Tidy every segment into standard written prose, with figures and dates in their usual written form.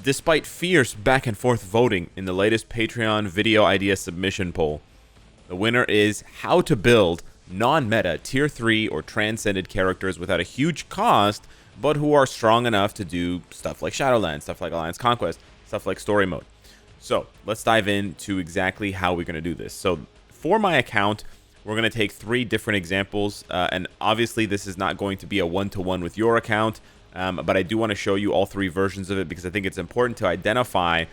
Despite fierce back and forth voting in the latest Patreon video idea submission poll, the winner is how to build non-meta tier 3 or transcended characters without a huge cost, but who are strong enough to do stuff like Shadowland, stuff like Alliance Conquest, stuff like story mode. So let's dive into exactly how we're going to do this. So for my account, we're going to take 3 different examples, and obviously this is not going to be a one-to-one with your account, but I do want to show you all 3 versions of it because I think it's important to identify,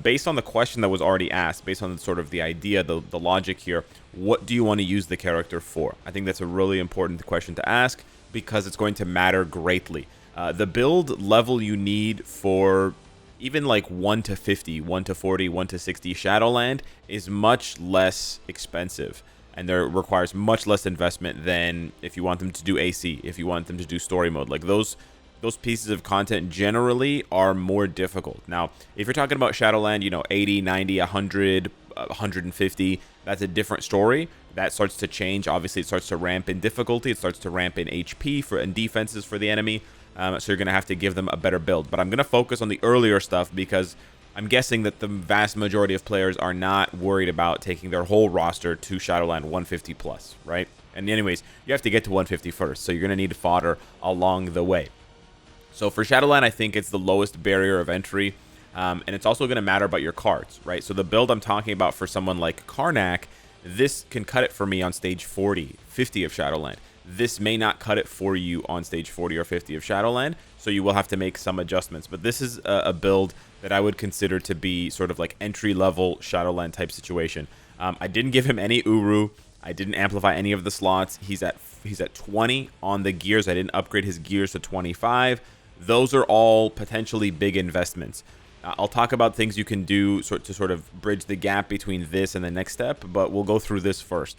based on the question that was already asked, based on sort of the idea, the logic here, what do you want to use the character for? I think that's a really important question to ask because it's going to matter greatly. The build level you need for even like 1 to 50, 1 to 40, 1 to 60 Shadowland is much less expensive. And there requires much less investment than if you want them to do AC, if you want them to do story mode. Like those pieces of content generally are more difficult. Now, if you're talking about Shadowland, you know, 80, 90, 100, 150, that's a different story. That starts to change. Obviously, it starts to ramp in difficulty. It starts to ramp in HP and defenses for the enemy. So you're going to have to give them a better build. But I'm going to focus on the earlier stuff because I'm guessing that the vast majority of players are not worried about taking their whole roster to Shadowland 150 plus, right? And anyways, you have to get to 150 first, so you're going to need fodder along the way. So for Shadowland, I think it's the lowest barrier of entry, and it's also going to matter about your cards, right? So the build I'm talking about for someone like Karnak, this can cut it for me on stage 40, 50 of Shadowland. This may not cut it for you on stage 40 or 50 of Shadowland, so you will have to make some adjustments. But this is a build that I would consider to be sort of like entry-level Shadowland type situation. I didn't give him any Uru. I didn't amplify any of the slots. He's at 20 on the gears. I didn't upgrade his gears to 25. Those are all potentially big investments. I'll talk about things you can do to sort of bridge the gap between this and the next step, but we'll go through this first.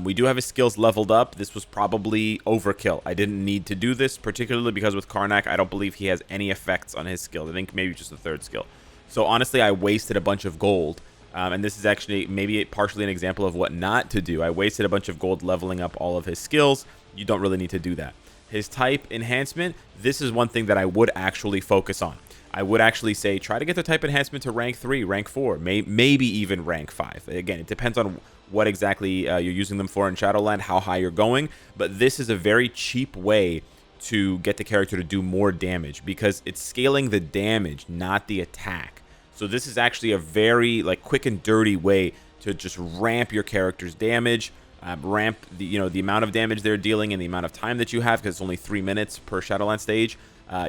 We do have his skills leveled up. This was probably overkill. I didn't need to do this, particularly because with Karnak, I don't believe he has any effects on his skills. I think maybe just the 3rd skill. So honestly, I wasted a bunch of gold. And this is actually maybe partially an example of what not to do. I wasted a bunch of gold leveling up all of his skills. You don't really need to do that. His type enhancement, this is one thing that I would actually focus on. I would actually say try to get the type enhancement to rank 3, rank 4, maybe even rank 5. Again, it depends on what exactly you're using them for in Shadowland, how high you're going. But this is a very cheap way to get the character to do more damage because it's scaling the damage, not the attack. So this is actually a very like quick and dirty way to just ramp your character's damage, ramp the amount of damage they're dealing and the amount of time that you have because it's only 3 minutes per Shadowland stage.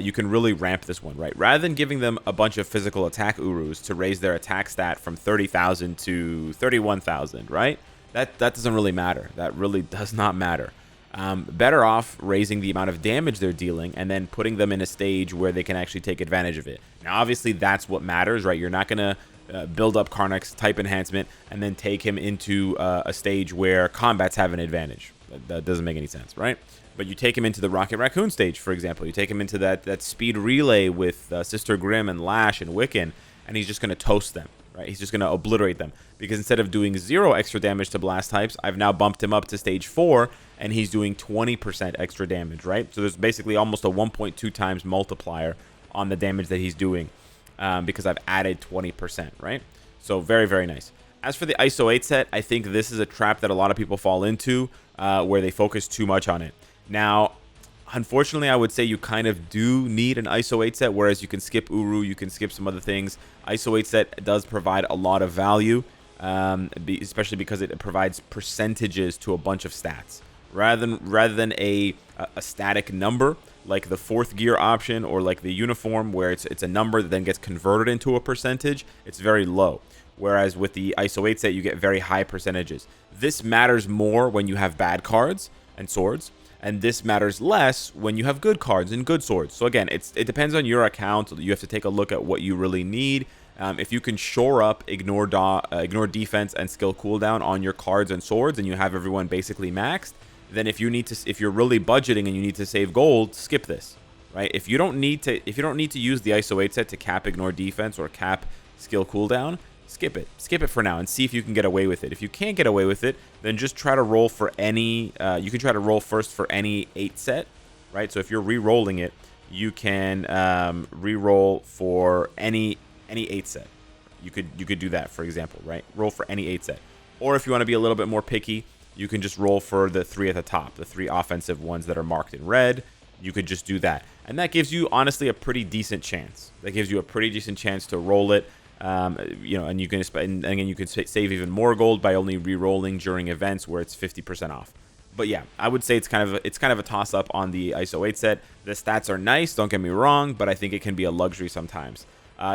You can really ramp this one, right? Rather than giving them a bunch of physical attack Urus to raise their attack stat from 30,000 to 31,000, right? That doesn't really matter. That really does not matter. Better off raising the amount of damage they're dealing and then putting them in a stage where they can actually take advantage of it. Now, obviously, that's what matters, right? You're not going to build up Karnak's type enhancement and then take him into a stage where combats have an advantage. That doesn't make any sense, right? But you take him into the Rocket Raccoon stage, for example. You take him into that speed relay with Sister Grimm and Lash and Wiccan, and he's just going to toast them, right? He's just going to obliterate them. Because instead of doing 0 extra damage to blast types, I've now bumped him up to stage 4, and he's doing 20% extra damage, right? So there's basically almost a 1.2 times multiplier on the damage that he's doing because I've added 20%, right? So very, very nice. As for the ISO 8 set, I think this is a trap that a lot of people fall into where they focus too much on it. Now, unfortunately, I would say you kind of do need an ISO 8 set, whereas you can skip Uru, you can skip some other things. ISO 8 set does provide a lot of value, especially because it provides percentages to a bunch of stats. Rather than a static number, like the 4th gear option or like the uniform, where it's a number that then gets converted into a percentage, it's very low. Whereas with the ISO 8 set, you get very high percentages. This matters more when you have bad cards and swords, and this matters less when you have good cards and good swords. So again, it depends on your account. You have to take a look at what you really need. If you can shore up, ignore defense and skill cooldown on your cards and swords, and you have everyone basically maxed, then if you're really budgeting and you need to save gold, skip this, right? If you don't need to use the ISO 8 set to cap ignore defense or cap skill cooldown, skip it for now and see if you can get away with it. If you can't get away with it, then just try to roll for any you can try to roll first for any 8 set, right? So if you're re-rolling it, you can re-roll for any 8 set. You could do that, for example, right? Roll for any 8 set. Or if you want to be a little bit more picky, you can just roll for the 3 at the top, the 3 offensive ones that are marked in red. You could just do that. And that gives you, honestly, a pretty decent chance. That gives you a pretty decent chance to roll it. And you can, and again, you can save even more gold by only re-rolling during events where it's 50% off. But yeah, I would say it's kind of a toss-up on the ISO 8 set. The stats are nice, don't get me wrong, but I think it can be a luxury sometimes.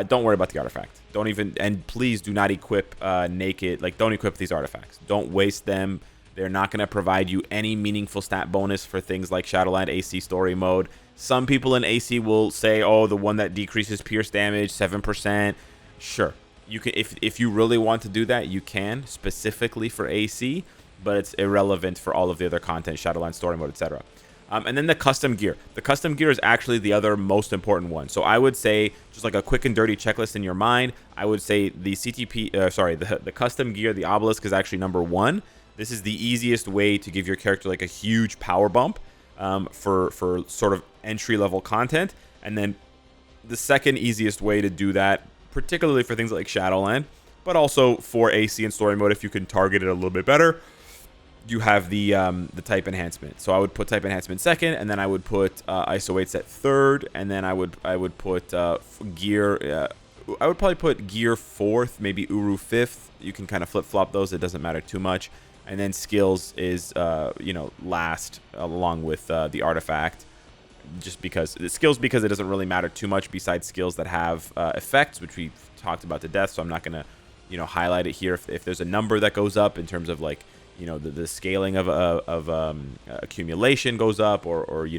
Don't worry about the artifact. Don't even, and please do not equip naked. Like, don't equip these artifacts. Don't waste them. They're not going to provide you any meaningful stat bonus for things like Shadowland AC story mode. Some people in AC will say, oh, the one that decreases pierce damage 7%. Sure, you can, if you really want to do that, you can, specifically for AC, but it's irrelevant for all of the other content, Shadowland story mode, etc. And then the custom gear. The custom gear is actually the other most important one. So I would say, just like a quick and dirty checklist in your mind, I would say the the custom gear, the obelisk, is actually number 1. This is the easiest way to give your character like a huge power bump for sort of entry-level content. And then the second easiest way to do that, particularly for things like Shadowland, but also for AC and story mode, if you can target it a little bit better, you have the type enhancement. So I would put type enhancement second, and then I would put ISO 8 set third, and then I would put gear. I would probably put gear 4th, maybe Uru 5th. You can kind of flip-flop those. It doesn't matter too much. And then skills is last, along with the artifact, just because it doesn't really matter too much besides skills that have effects, which we've talked about to death. So I'm not gonna highlight it here. If there's a number that goes up in terms of like the scaling of accumulation goes up, or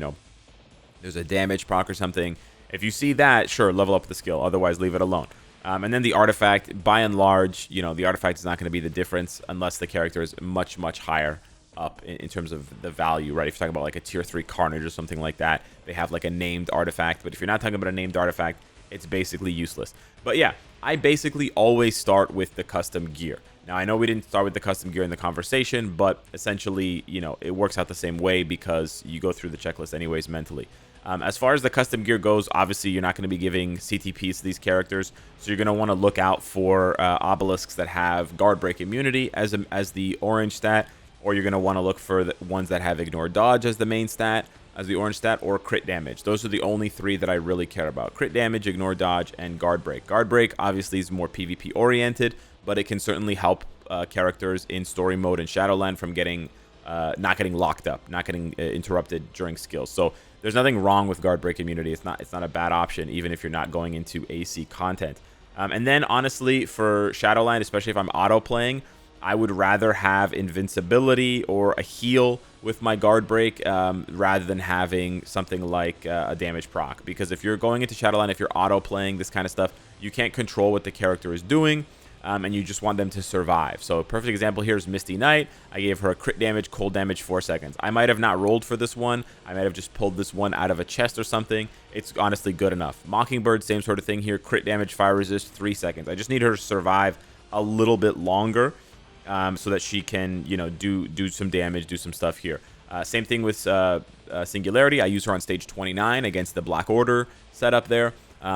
there's a damage proc or something. If you see that, sure, level up the skill. Otherwise, leave it alone. And then the artifact, by and large, the artifact is not going to be the difference unless the character is much, much higher up in terms of the value, right? If you're talking about like a tier 3 Carnage or something like that, they have like a named artifact. But if you're not talking about a named artifact, it's basically useless. But yeah, I basically always start with the custom gear. Now, I know we didn't start with the custom gear in the conversation, but essentially, it works out the same way because you go through the checklist anyways mentally. As far as the custom gear goes, obviously, you're not going to be giving CTPs to these characters, so you're going to want to look out for obelisks that have guard break immunity as the orange stat, or you're going to want to look for the ones that have ignore dodge as the main stat, as the orange stat, or crit damage. Those are the only 3 that I really care about: crit damage, ignore dodge, and guard break. Guard break obviously is more PvP oriented, but it can certainly help characters in story mode and Shadowland from not getting locked up, not getting interrupted during skills. So there's nothing wrong with guard break immunity. It's not a bad option, even if you're not going into AC content. And then honestly, for Shadowland, especially if I'm auto playing, I would rather have invincibility or a heal with my guard break rather than having something like a damage proc. Because if you're going into Shadowland, if you're auto playing this kind of stuff, you can't control what the character is doing. And you just want them to survive. So a perfect example here is Misty Knight. I gave her a crit damage, cold damage, 4 seconds. I might have not rolled for this one. I might have just pulled this one out of a chest or something. It's honestly good enough. Mockingbird, same sort of thing here. Crit damage, fire resist, 3 seconds. I just need her to survive a little bit longer so that she can, do some damage, do some stuff here. Same thing with Singularity. I use her on stage 29 against the Black Order setup there.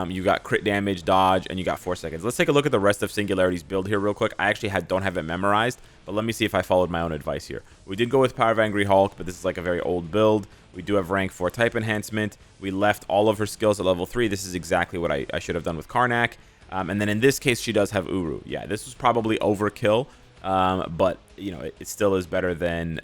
You got crit damage, dodge, and you got 4 seconds. Let's take a look at the rest of Singularity's build here real quick. I actually don't have it memorized, but let me see if I followed my own advice here. We did go with Power of Angry Hulk, but this is like a very old build. We do have rank 4 type enhancement. We left all of her skills at level 3. This is exactly what I should have done with Karnak. And then in this case, she does have Uru. Yeah, this was probably overkill, but, it still is better than,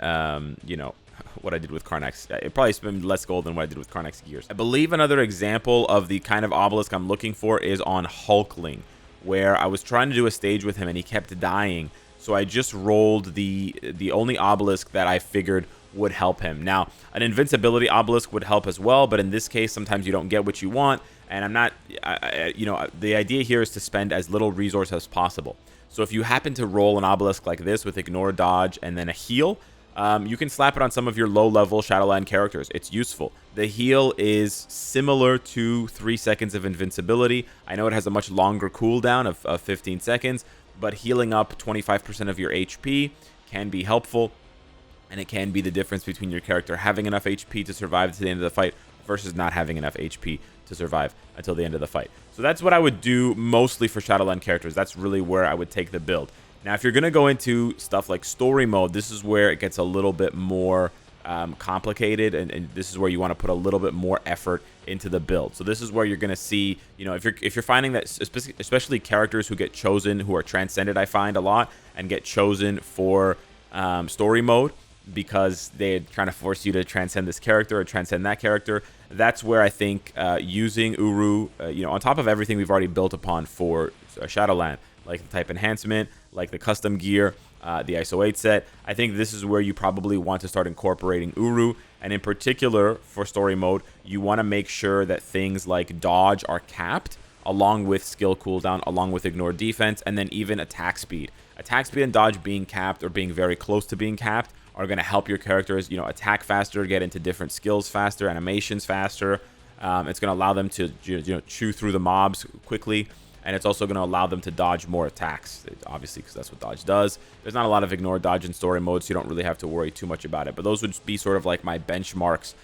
what I did with Karnak's. It probably spent less gold than what I did with Karnak's gears. I believe another example of the kind of obelisk I'm looking for is on Hulkling, where I was trying to do a stage with him and he kept dying. So I just rolled the only obelisk that I figured would help him. Now, an invincibility obelisk would help as well, but in this case, sometimes you don't get what you want. And I'm not, the idea here is to spend as little resource as possible. So if you happen to roll an obelisk like this with ignore, dodge, and then a heal, you can slap it on some of your low-level Shadowland characters. It's useful. The heal is similar to 3 seconds of invincibility. I know it has a much longer cooldown of 15 seconds, but healing up 25% of your HP can be helpful, and it can be the difference between your character having enough HP to survive to the end of the fight versus not having enough HP to survive until the end of the fight. So that's what I would do mostly for Shadowland characters. That's really where I would take the build. Now, if you're going to go into stuff like story mode, this is where it gets a little bit more complicated, and this is where you want to put a little bit more effort into the build. So this is where you're going to see, you know, if you're finding that especially characters who get chosen, who are transcended, I find a lot, and get chosen for story mode because they're trying to force you to transcend this character or transcend that character. That's where I think using Uru, you know, on top of everything we've already built upon for Shadowland, like the type enhancement, like the custom gear, the ISO 8 set, I think this is where you probably want to start incorporating Uru. And in particular, for story mode, you want to make sure that things like dodge are capped, along with skill cooldown, along with ignore defense, and then even attack speed. Attack speed and dodge being capped or being very close to being capped are going to help your characters, you know, attack faster, get into different skills faster, animations faster. It's going to allow them to, you know, chew through the mobs quickly. And it's also going to allow them to dodge more attacks, obviously, because that's what dodge does. There's not a lot of ignore dodge in story mode, so you don't really have to worry too much about it. But those would be sort of like my benchmarks.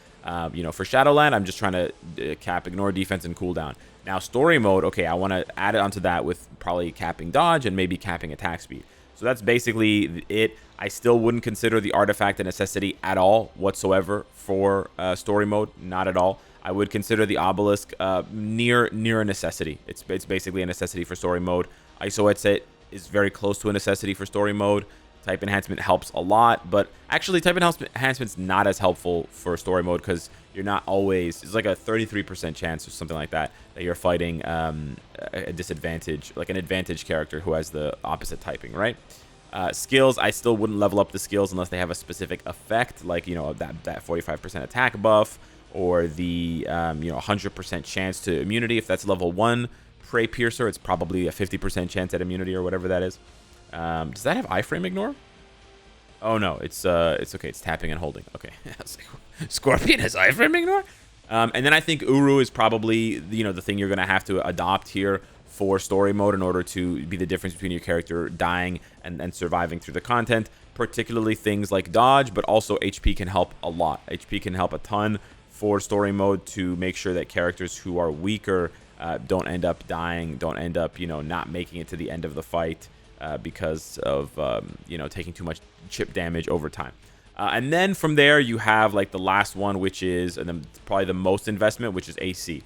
You know, for Shadowland, I'm just trying to cap ignore defense and cooldown. Now, story mode, okay, I want to add it onto that with probably capping dodge and maybe capping attack speed. So that's basically it. I still wouldn't consider the artifact a necessity at all whatsoever for story mode, not at all. I would consider the obelisk near a necessity. It's basically a necessity for story mode. ISO set is very close to a necessity for story mode. Type enhancement helps a lot, but actually type enhancement's not as helpful for story mode because you're not always, it's like a 33% chance or something like that you're fighting a disadvantage, like an advantage character who has the opposite typing, right? Skills, I still wouldn't level up the skills unless they have a specific effect, like, you know, that 45% attack buff, or the you know, 100% chance to immunity. If that's level 1 Prey Piercer, it's probably a 50% chance at immunity or whatever that is. Does that have iframe ignore? Oh no, it's okay. It's tapping and holding. Okay, Scorpion has iframe ignore. And then I think Uru is probably, you know, the thing you're gonna have to adopt here for story mode in order to be the difference between your character dying and surviving through the content. Particularly things like dodge, but also HP can help a lot. HP can help a ton for story mode to make sure that characters who are weaker don't end up dying, don't end up, you know, not making it to the end of the fight because of, you know, taking too much chip damage over time. And then from there, you have like the last one, which is probably the most investment, which is AC.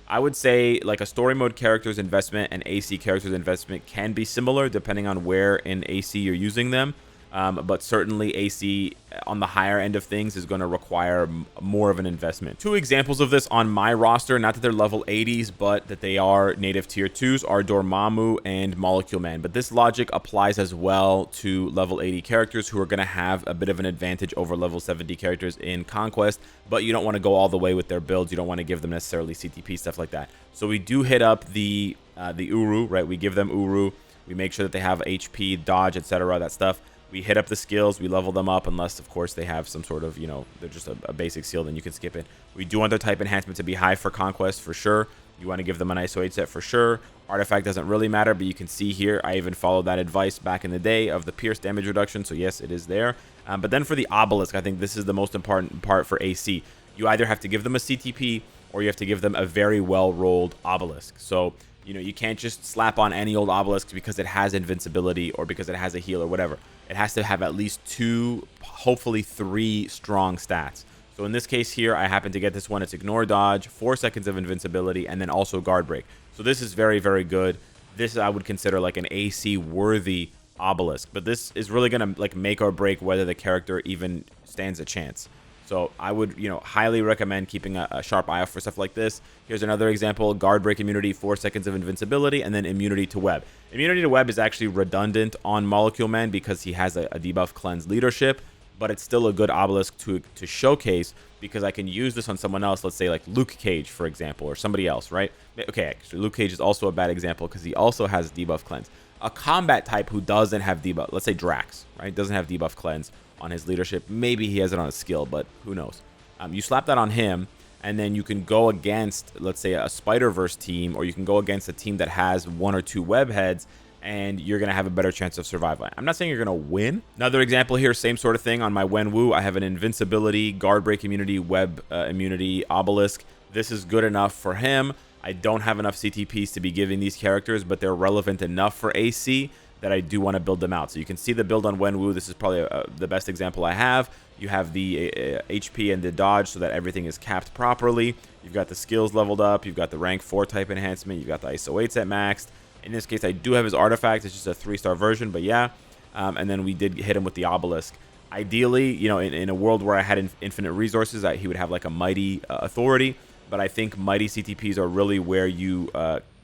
I would say like a story mode character's investment and AC character's investment can be similar depending on where in AC you're using them. But certainly AC on the higher end of things is going to require more of an investment. Two examples of this on my roster, not that they're level 80s, but that they are native tier 2s, are Dormammu and Molecule Man. But this logic applies as well to level 80 characters who are going to have a bit of an advantage over level 70 characters in Conquest, but you don't want to go all the way with their builds. You don't want to give them necessarily CTP, stuff like that. So we do hit up the Uru, right? We give them Uru. We make sure that they have HP, dodge, etc., that stuff. We hit up the skills, we level them up, unless, of course, they have some sort of, you know, they're just a basic skill, then you can skip it. We do want their type enhancement to be high for Conquest, for sure. You want to give them an ISO 8 set, for sure. Artifact doesn't really matter, but you can see here, I even followed that advice back in the day of the pierce damage reduction, so yes, it is there. But then for the obelisk, I think this is the most important part for AC. You either have to give them a CTP, or you have to give them a very well-rolled obelisk. So, you know, you can't just slap on any old obelisk because it has invincibility or because it has a heal or whatever. It has to have at least 2, hopefully 3 strong stats. So in this case here, I happen to get this one. It's ignore dodge, 4 seconds of invincibility, and then also guard break. So this is very, very good. This I would consider like an AC worthy obelisk. But this is really going to like make or break whether the character even stands a chance. So I would, you know, highly recommend keeping a sharp eye out for stuff like this. Here's another example: guard break immunity, 4 seconds of invincibility, and then immunity to web. Immunity to web is actually redundant on Molecule Man because he has a debuff cleanse leadership, but it's still a good obelisk to showcase because I can use this on someone else. Let's say like Luke Cage, for example, or somebody else, right? Okay, actually Luke Cage is also a bad example because he also has debuff cleanse. A combat type who doesn't have debuff, let's say Drax, right? Doesn't have debuff cleanse on his leadership. Maybe he has it on his skill, but who knows? You slap that on him, and then you can go against, let's say, a Spider-Verse team, or you can go against a team that has 1 or 2 web heads, and you're going to have a better chance of survival. I'm not saying you're going to win. Another example here, same sort of thing on my Wenwu. I have an invincibility, guard break immunity, web immunity, obelisk. This is good enough for him. I don't have enough CTPs to be giving these characters, but they're relevant enough for AC that I do want to build them out. So you can see the build on Wenwu. This is probably the best example I have. You have the HP and the dodge so that everything is capped properly. You've got the skills leveled up. You've got the rank 4 type enhancement. You've got the ISO 8s at maxed. In this case, I do have his artifact. It's just a 3-star version, but yeah. And then we did hit him with the obelisk. Ideally, you know, in a world where I had infinite resources, he would have like a mighty authority. But I think mighty CTPs are really where you,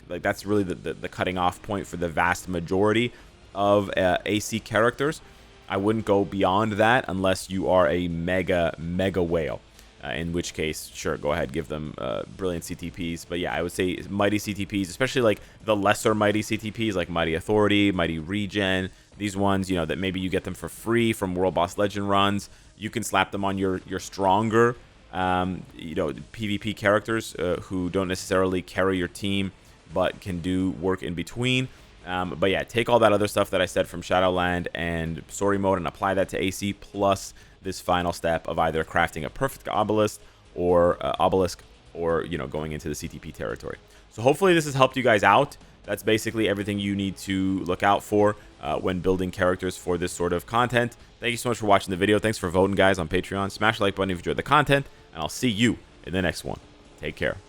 like that's really the cutting off point for the vast majority of AC characters. I wouldn't go beyond that unless you are a mega whale. In which case, sure, go ahead, give them brilliant CTPs. But yeah, I would say mighty CTPs, especially like the lesser mighty CTPs, like Mighty Authority, Mighty Regen. These ones, you know, that maybe you get them for free from World Boss Legend runs. You can slap them on your stronger, you know, PvP characters who don't necessarily carry your team, but can do work in between. But yeah, take all that other stuff that I said from Shadowland and Story Mode and apply that to AC, plus this final step of either crafting a perfect obelisk or you know, going into the CTP territory. So hopefully this has helped you guys out. That's basically everything you need to look out for when building characters for this sort of content. Thank you so much for watching the video. Thanks for voting, guys, on Patreon. Smash the like button if you enjoyed the content, and I'll see you in the next one. Take care.